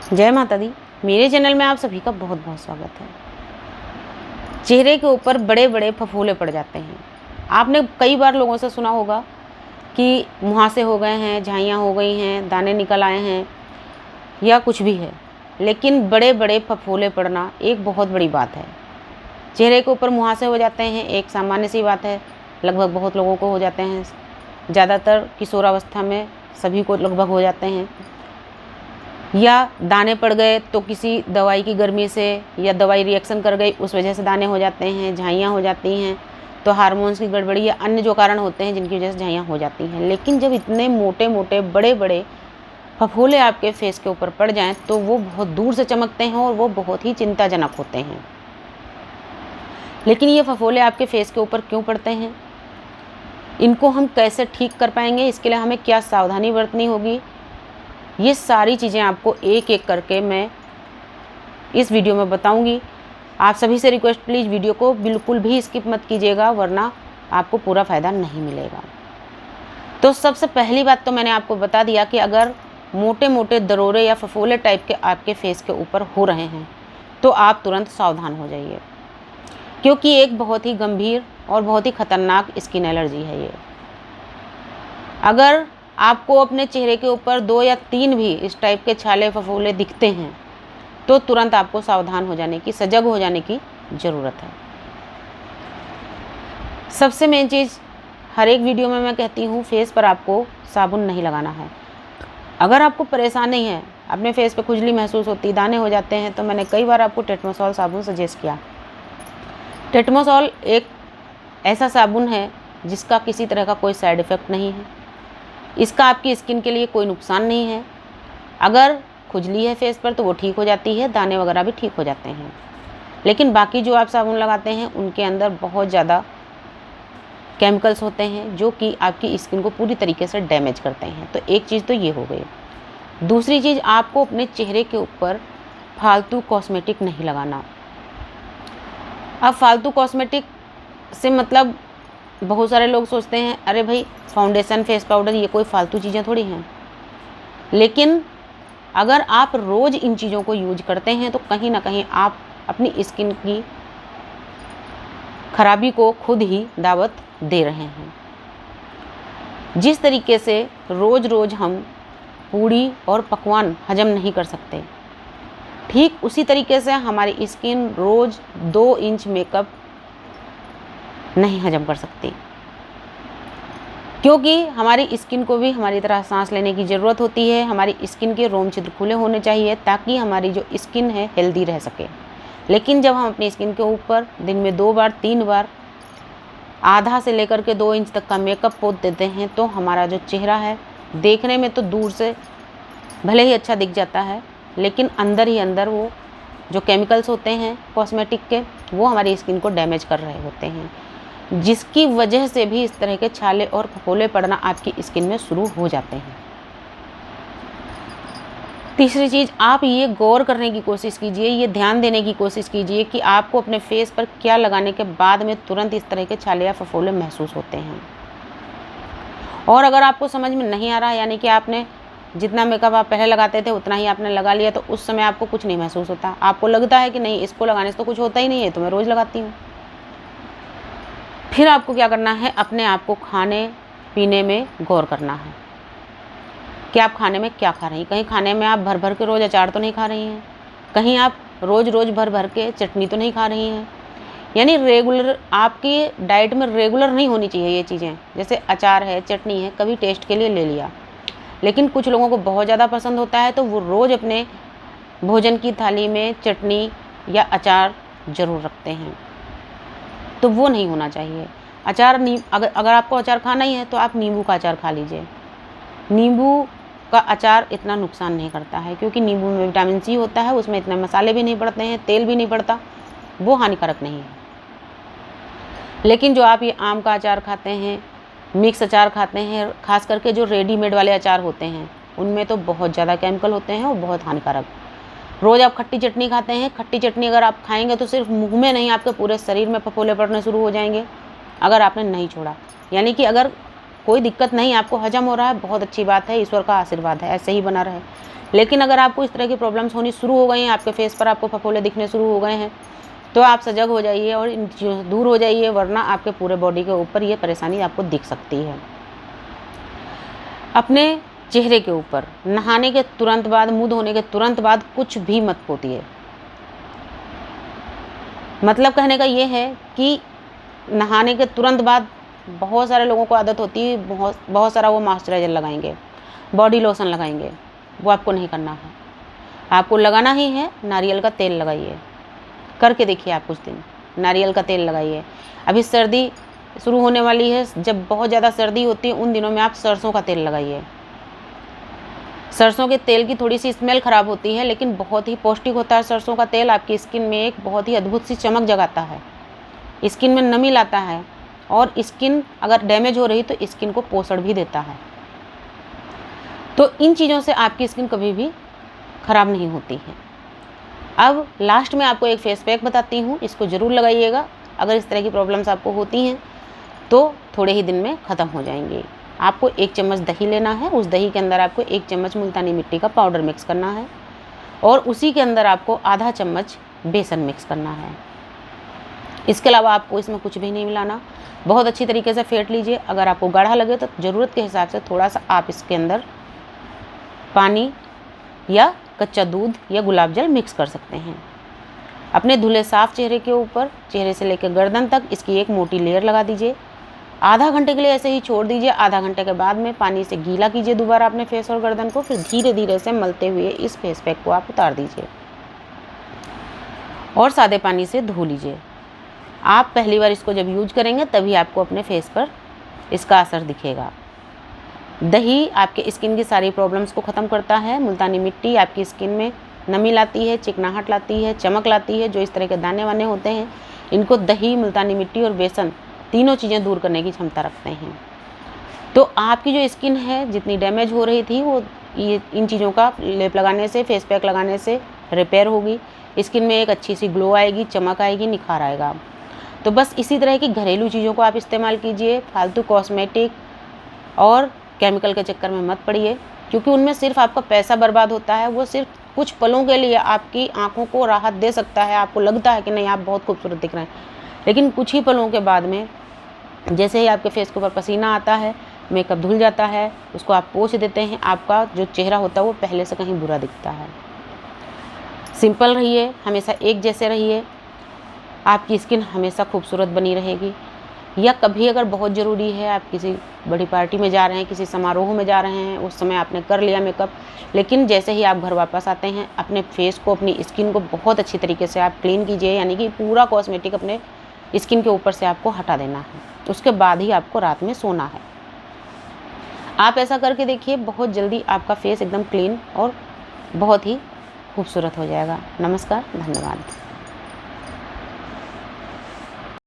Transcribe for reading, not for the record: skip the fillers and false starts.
जय माता दी। मेरे चैनल में आप सभी का बहुत बहुत स्वागत है। चेहरे के ऊपर बड़े बड़े फफोले पड़ जाते हैं। आपने कई बार लोगों से सुना होगा कि मुहासे हो गए हैं, झाइयाँ हो गई हैं, दाने निकल आए हैं या कुछ भी है, लेकिन बड़े बड़े फफोले पड़ना एक बहुत बड़ी बात है। चेहरे के ऊपर मुहासे हो जाते हैं, एक सामान्य सी बात है, लगभग बहुत लोगों को हो जाते हैं। ज़्यादातर किशोरावस्था में सभी को लगभग हो जाते हैं। या दाने पड़ गए तो किसी दवाई की गर्मी से या दवाई रिएक्शन कर गई, उस वजह से दाने हो जाते हैं, झाइयाँ हो जाती हैं। तो हार्मोन्स की गड़बड़ी या अन्य जो कारण होते हैं जिनकी वजह से झाइयाँ हो जाती हैं। लेकिन जब इतने मोटे मोटे बड़े बड़े फफोले आपके फेस के ऊपर पड़ जाएं तो वो बहुत दूर से चमकते हैं और वो बहुत ही चिंताजनक होते हैं। लेकिन ये फफोले आपके फेस के ऊपर क्यों पड़ते हैं, इनको हम कैसे ठीक कर पाएंगे, इसके लिए हमें क्या सावधानी बरतनी होगी, ये सारी चीज़ें आपको एक एक करके मैं इस वीडियो में बताऊंगी। आप सभी से रिक्वेस्ट, प्लीज़ वीडियो को बिल्कुल भी स्किप मत कीजिएगा, वरना आपको पूरा फ़ायदा नहीं मिलेगा। तो सबसे पहली बात तो मैंने आपको बता दिया कि अगर मोटे मोटे दरोरे या फफोले टाइप के आपके फेस के ऊपर हो रहे हैं तो आप तुरंत सावधान हो जाइए, क्योंकि एक बहुत ही गंभीर और बहुत ही ख़तरनाक स्किन एलर्जी है ये। अगर आपको अपने चेहरे के ऊपर 2 या 3 भी इस टाइप के छाले फफोले दिखते हैं तो तुरंत आपको सावधान हो जाने की, सजग हो जाने की ज़रूरत है। सबसे मेन चीज़, हर एक वीडियो में मैं कहती हूँ, फेस पर आपको साबुन नहीं लगाना है। अगर आपको परेशानी है, अपने फेस पे खुजली महसूस होती, दाने हो जाते हैं, तो मैंने कई बार आपको टेटमोसॉल साबुन सजेस्ट किया। टेटमोसॉल एक ऐसा साबुन है जिसका किसी तरह का कोई साइड इफ़ेक्ट नहीं है। इसका आपकी स्किन के लिए कोई नुकसान नहीं है। अगर खुजली है फेस पर तो वो ठीक हो जाती है, दाने वगैरह भी ठीक हो जाते हैं। लेकिन बाकी जो आप साबुन लगाते हैं उनके अंदर बहुत ज़्यादा केमिकल्स होते हैं जो कि आपकी स्किन को पूरी तरीके से डैमेज करते हैं। तो एक चीज़ तो ये हो गई। दूसरी चीज़, आपको अपने चेहरे के ऊपर फालतू कॉस्मेटिक नहीं लगाना। अब फालतू कॉस्मेटिक से मतलब बहुत सारे लोग सोचते हैं अरे भाई फाउंडेशन, फेस पाउडर, ये कोई फालतू चीज़ें थोड़ी हैं। लेकिन अगर आप रोज़ इन चीज़ों को यूज करते हैं तो कहीं ना कहीं आप अपनी स्किन की खराबी को खुद ही दावत दे रहे हैं। जिस तरीके से रोज़ रोज़ हम पूड़ी और पकवान हजम नहीं कर सकते, ठीक उसी तरीके से हमारी स्किन रोज़ 2 इंच मेकअप नहीं हजम कर सकती, क्योंकि हमारी स्किन को भी हमारी तरह सांस लेने की ज़रूरत होती है। हमारी स्किन के रोम छिद्र खुले होने चाहिए ताकि हमारी जो स्किन है हेल्दी रह सके। लेकिन जब हम अपनी स्किन के ऊपर दिन में 2 बार 3 बार आधा से लेकर के 2 इंच तक का मेकअप पोत देते हैं तो हमारा जो चेहरा है देखने में तो दूर से भले ही अच्छा दिख जाता है, लेकिन अंदर ही अंदर वो जो केमिकल्स होते हैं कॉस्मेटिक के, वो हमारी स्किन को डैमेज कर रहे होते हैं, जिसकी वजह से भी इस तरह के छाले और फफोले पड़ना आपकी स्किन में शुरू हो जाते हैं। तीसरी चीज़, आप ये गौर करने की कोशिश कीजिए, ये ध्यान देने की कोशिश कीजिए कि आपको अपने फेस पर क्या लगाने के बाद में तुरंत इस तरह के छाले या फफोले महसूस होते हैं। और अगर आपको समझ में नहीं आ रहा है, यानी कि आपने जितना मेकअप आप पहले लगाते थे उतना ही आपने लगा लिया, तो उस समय आपको कुछ नहीं महसूस होता, आपको लगता है कि नहीं इसको लगाने से तो कुछ होता ही नहीं है, तो मैं रोज़ लगाती हूँ। फिर आपको क्या करना है, अपने आप को खाने पीने में गौर करना है कि आप खाने में क्या खा रही हैं। कहीं खाने में आप भर भर के रोज़ अचार तो नहीं खा रही हैं, कहीं आप रोज़ रोज़ भर भर के चटनी तो नहीं खा रही हैं। यानी रेगुलर आपकी डाइट में रेगुलर नहीं होनी चाहिए ये चीज़ें। जैसे अचार है, चटनी है, कभी टेस्ट के लिए ले लिया, लेकिन कुछ लोगों को बहुत ज़्यादा पसंद होता है तो वो रोज़ अपने भोजन की थाली में चटनी या अचार ज़रूर रखते हैं, तो वो नहीं होना चाहिए। अचार अगर आपको अचार खाना ही है तो आप नींबू का अचार खा लीजिए। नींबू का अचार इतना नुकसान नहीं करता है, क्योंकि नींबू में विटामिन सी होता है, उसमें इतने मसाले भी नहीं पड़ते हैं, तेल भी नहीं पड़ता, वो हानिकारक नहीं है। लेकिन जो आप ये आम का अचार खाते हैं, मिक्स अचार खाते हैं, खास करके जो रेडीमेड वाले अचार होते हैं उनमें तो बहुत ज़्यादा केमिकल होते हैं और बहुत हानिकारक। रोज़ आप खट्टी चटनी खाते हैं, खट्टी चटनी अगर आप खाएंगे तो सिर्फ मुंह में नहीं, आपके पूरे शरीर में फफोले पड़ने शुरू हो जाएंगे अगर आपने नहीं छोड़ा। यानी कि अगर कोई दिक्कत नहीं, आपको हजम हो रहा है, बहुत अच्छी बात है, ईश्वर का आशीर्वाद है, ऐसे ही बना रहे। लेकिन अगर आपको इस तरह की प्रॉब्लम्स होनी शुरू हो गई हैं, आपके फेस पर आपको फफोले दिखने शुरू हो गए हैं, तो आप सजग हो जाइए और इन चीज़ों से दूर हो जाइए, वरना आपके पूरे बॉडी के ऊपर ये परेशानी आपको दिख सकती है। अपने चेहरे के ऊपर नहाने के तुरंत बाद, मुँह धोने के तुरंत बाद कुछ भी मत पोतिए। मतलब कहने का ये है कि नहाने के तुरंत बाद बहुत सारे लोगों को आदत होती है बहुत सारा वो मॉइस्चराइज़र लगाएंगे, बॉडी लोशन लगाएंगे। वो आपको नहीं करना है। आपको लगाना ही है नारियल का तेल लगाइए, करके देखिए आप कुछ दिन, नारियल का तेल लगाइए। अभी सर्दी शुरू होने वाली है, जब बहुत ज़्यादा सर्दी होती है उन दिनों में आप सरसों का तेल लगाइए। सरसों के तेल की थोड़ी सी स्मेल ख़राब होती है, लेकिन बहुत ही पौष्टिक होता है सरसों का तेल। आपकी स्किन में एक बहुत ही अद्भुत सी चमक जगाता है, स्किन में नमी लाता है, और स्किन अगर डैमेज हो रही तो स्किन को पोषण भी देता है। तो इन चीज़ों से आपकी स्किन कभी भी ख़राब नहीं होती है। अब लास्ट में आपको एक फेस पैक बताती हूँ, इसको ज़रूर लगाइएगा। अगर इस तरह की प्रॉब्लम्स आपको होती हैं तो थोड़े ही दिन में ख़त्म हो जाएंगे। आपको 1 चम्मच दही लेना है, उस दही के अंदर आपको 1 चम्मच मुल्तानी मिट्टी का पाउडर मिक्स करना है, और उसी के अंदर आपको आधा चम्मच बेसन मिक्स करना है। इसके अलावा आपको इसमें कुछ भी नहीं मिलाना। बहुत अच्छी तरीके से फेंट लीजिए। अगर आपको गाढ़ा लगे तो ज़रूरत के हिसाब से थोड़ा सा आप इसके अंदर पानी या कच्चा दूध या गुलाब जल मिक्स कर सकते हैं। अपने धुले साफ चेहरे के ऊपर, चेहरे से लेकर गर्दन तक इसकी एक मोटी लेयर लगा दीजिए। आधा घंटे के लिए ऐसे ही छोड़ दीजिए। आधा घंटे के बाद में पानी से गीला कीजिए दोबारा अपने फेस और गर्दन को। फिर धीरे धीरे से मलते हुए इस फेस पैक को आप उतार दीजिए और सादे पानी से धो लीजिए। आप पहली बार इसको जब यूज करेंगे तभी आपको अपने फेस पर इसका असर दिखेगा। दही आपके स्किन की सारी प्रॉब्लम्स को ख़त्म करता है। मुल्तानी मिट्टी आपकी स्किन में नमी लाती है, चिकनाहट लाती है, चमक लाती है। जो इस तरह के दाने वाने होते हैं, इनको दही, मुल्तानी मिट्टी और बेसन तीनों चीज़ें दूर करने की क्षमता रखते हैं। तो आपकी जो स्किन है जितनी डैमेज हो रही थी, वो ये इन चीज़ों का लेप लगाने से, फेस पैक लगाने से रिपेयर होगी। स्किन में एक अच्छी सी ग्लो आएगी, चमक आएगी, निखार आएगा। तो बस इसी तरह की घरेलू चीज़ों को आप इस्तेमाल कीजिए। फालतू कॉस्मेटिक और केमिकल के चक्कर में मत पड़िए, क्योंकि उनमें सिर्फ आपका पैसा बर्बाद होता है। वो सिर्फ कुछ पलों के लिए आपकी आंखों को राहत दे सकता है। आपको लगता है कि नहीं आप बहुत खूबसूरत दिख रहे हैं, लेकिन कुछ ही पलों के बाद में जैसे ही आपके फेस के ऊपर पसीना आता है, मेकअप धुल जाता है, उसको आप पोंछ देते हैं, आपका जो चेहरा होता है वो पहले से कहीं बुरा दिखता है। सिंपल रहिए, हमेशा एक जैसे रहिए, आपकी स्किन हमेशा खूबसूरत बनी रहेगी। या कभी अगर बहुत ज़रूरी है, आप किसी बड़ी पार्टी में जा रहे हैं, किसी समारोह में जा रहे हैं, उस समय आपने कर लिया मेकअप, लेकिन जैसे ही आप घर वापस आते हैं, अपने फेस को, अपनी स्किन को बहुत अच्छी तरीके से आप क्लीन कीजिए। यानी कि पूरा कॉस्मेटिक अपने स्किन के ऊपर से आपको हटा देना है। उसके बाद ही आपको रात में सोना है। आप ऐसा करके देखिए, बहुत जल्दी आपका फेस एकदम क्लीन और बहुत ही खूबसूरत हो जाएगा। नमस्कार, धन्यवाद।